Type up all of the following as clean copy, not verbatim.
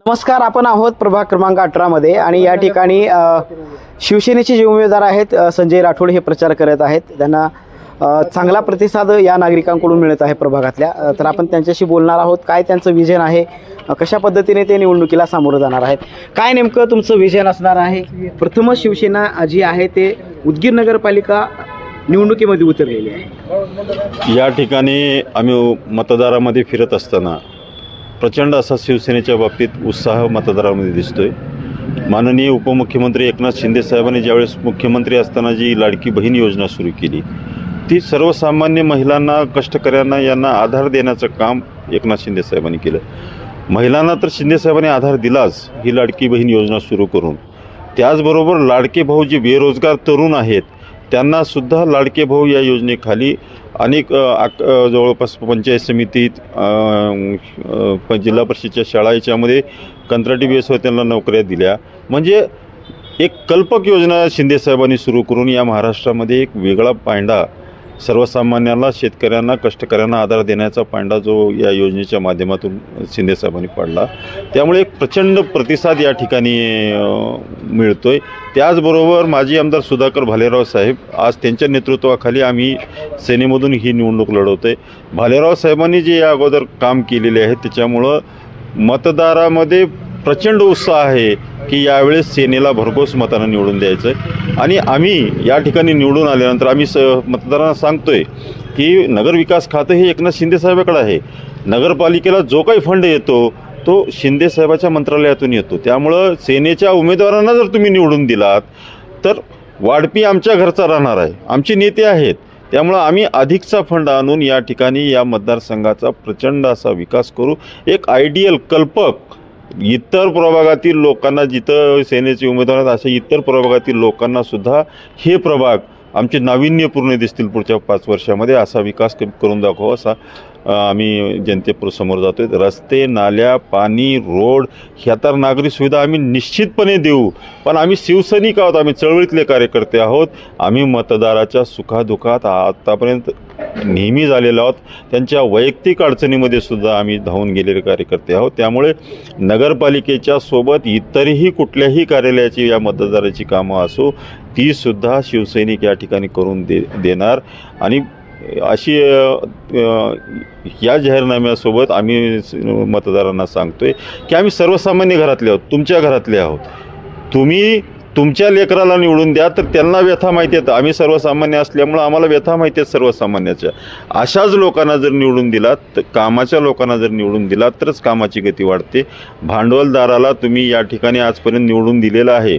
नमस्कार, आपण आहोत प्रभाग क्रमांक 18 मध्ये आणि या ठिकाणी शिवसेनेचे जे उमेदवार आहेत संजय राठोड हे प्रचार करत आहेत। त्यांना चांगला प्रतिसाद या नागरिकांकडून मिळत आहे प्रभागातल्या। तर आपण त्यांच्याशी बोलणार आहोत, काय त्यांचं विजन आहे, कशा पद्धतीने ते निवडणुकीला सामोरं जाणार आहेत, काय नेमकं तुमचं विजन असणार आहे। प्रथम शिवसेना जी आहे ते उदगीर नगरपालिका निवडणुकीमध्ये उतरलेली आहे। या ठिकाणी आम्ही मतदारामध्ये फिरत असताना प्रचंड असा शिवसेनेच्या बाबतीत उत्साह मतदारांमध्ये दिसतोय। माननीय उपमुख्यमंत्री एकनाथ शिंदे साहेबांनी ज्यावेळेस मुख्यमंत्री असताना जी लाडकी बहीण योजना सुरू केली, ती सर्वसामान्य महिलांना, कष्टकऱ्यांना यांना आधार देण्याचं काम एकनाथ शिंदे साहेबांनी केलं। महिलांना तर शिंदे साहेबांनी आधार दिलाच ही लाडकी बहीण योजना सुरू करून, त्याचबरोबर लाडके भाऊ जे बेरोजगार तरुण आहेत त्यांना सुद्धा लाडके भाऊ या योजनेखाली अनेक जवळपास पंचायत समितीत, जिल्हा परिषदेच्या शाळा याच्यामध्ये कंत्राटी बेसवर त्यांना नोकऱ्या दिल्या। म्हणजे एक कल्पक योजना शिंदे साहेबांनी सुरू करून या महाराष्ट्रामध्ये एक वेगळा पायंडा सर्वसामान्यांना, शेतकऱ्यांना, कष्टकऱ्यांना आधार देण्याचा पायंडा जो या योजनेच्या माध्यमातून शिंदे साहेबांनी पाडला, त्यामुळे एक प्रचंड प्रतिसाद या ठिकाणी मिळतोय। त्याचबरोबर माजी आमदार सुधाकर भालेराव साहेब, आज त्यांच्या नेतृत्वाखाली आम्ही सेनेमधून ही निवडणूक लढवतोय। भालेराव साहेबांनी जे या अगोदर काम केलेले आहे त्याच्यामुळं मतदारामध्ये प्रचंड उत्साह आहे की यावेळेस सेनेला भरघोस मतानं निवडून द्यायचं आहे। आणि आम्ही या ठिकाणी निवडून आल्यानंतर आम्ही मतदारांना सांगतोय की नगरविकास खातं हे एकनाथ शिंदे साहेबाकडे आहे। नगरपालिकेला जो काही फंड येतो तो शिंदे साहेबाच्या मंत्रालयातून येतो। त्यामुळं सेनेच्या उमेदवारांना जर तुम्ही निवडून दिलात तर वाढपी आमच्या घरचा राहणार आहे, आमचे नेते आहेत। त्यामुळं आम्ही अधिकचा फंड आणून या ठिकाणी या मतदारसंघाचा प्रचंड असा विकास करू। एक आयडियल, कल्पक, इतर प्रभागातील लोकांना, जिथं सेनेचे उमेदवार आहेत अशा इतर प्रभागातील लोकांना सुद्धा हे प्रभाग आमचे नाविन्यपूर्ण दिसतील पुढच्या 5 वर्षामध्ये, असा विकास करून दाखवा असा आम्ही जनतेसमोर जातोय। रस्ते, नाल्या, पाणी, रोड ह्या तर नागरी सुविधा आम्ही निश्चितपणे देऊ, पण आम्ही शिवसैनिक आहोत, आम्ही चळवळीतले कार्यकर्ते आहोत। आम्ही मतदाराच्या सुखादुखात आतापर्यंत नेहमी झालेलो आहोत, त्यांच्या वैयक्तिक अडचणीमध्ये सुद्धा आम्ही धावून गेलेले कार्यकर्ते आहोत। त्यामुळे नगरपालिकेच्या सोबत इतरही कुठल्याही कार्यालयाची या मतदाराची कामं असो ती सुद्धा शिवसैनिक या ठिकाणी करून देणार। आणि अशी या जाहीरनाम्यासोबत आम्ही मतदारांना सांगतोय की आम्ही सर्वसामान्य घरातले आहोत, तुमच्या घरातले आहोत। तुम्ही तुमच्या लेकराला निवडून द्या तर त्यांना व्यथा माहिती आहेत, आम्ही सर्वसामान्य असल्यामुळं आम्हाला व्यथा माहिती आहेत सर्वसामान्याच्या। अशाच लोकांना जर निवडून दिलात, तर कामाच्या लोकांना जर निवडून दिलात तरच कामाची गती वाढते। भांडवलदाराला तुम्ही या ठिकाणी आजपर्यंत निवडून दिलेलं आहे।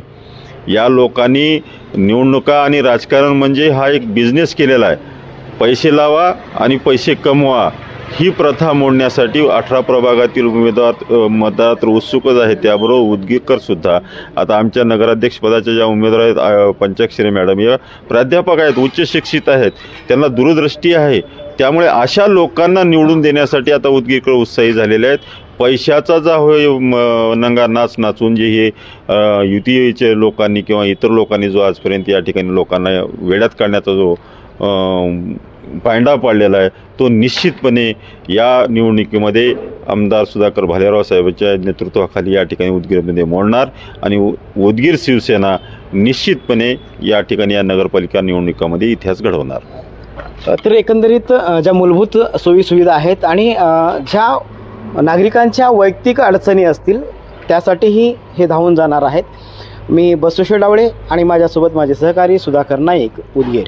या लोकांनी निवडणुका आणि राजकारण म्हणजे हा एक बिझनेस केलेला आहे, पैसे लावा आणि पैसे कमवा ही प्रथा मोडण्यासाठी 18 प्रभागातील उमेदवार मतदार उत्सुकच आहेत। त्याबरोबर उदगीरकर सुद्धा, आता आमच्या नगराध्यक्षपदाच्या ज्या उमेदवार आहेत पंचाक्षरी मॅडम, या प्राध्यापक आहेत, उच्च शिक्षित आहेत, त्यांना दूरदृष्टी आहे। त्यामुळे अशा लोकांना निवडून देण्यासाठी आता उदगीरकर उत्साही झालेले आहेत। पैशाचा जा होय नंगा नाच नाचून जे हे युतीचे लोकांनी किंवा इतर लोकांनी जो आजपर्यंत या ठिकाणी लोकांना वेड्यात काढण्याचा जो पायंडा पाडलेला आहे तो निश्चितपणे या निवडणुकीमध्ये आमदार सुधाकर भालेराव साहेबांच्या नेतृत्वाखाली या ठिकाणी उदगीरमध्ये मोडणार आणि उदगीर शिवसेना निश्चितपणे या ठिकाणी या नगरपालिका निवडणुकीमध्ये इतिहास घडवणार। तर एकंदरीत ज्या मूलभूत सोयीसुविधा आहेत आणि ज्या नागरिकांच्या वैयक्तिक अडचणी असतील त्यासाठीही हे धावून जाणार आहेत। मी बसवेश्वर डावळे आणि माझ्यासोबत माझे सहकारी सुधाकर नाईक, उदगीर।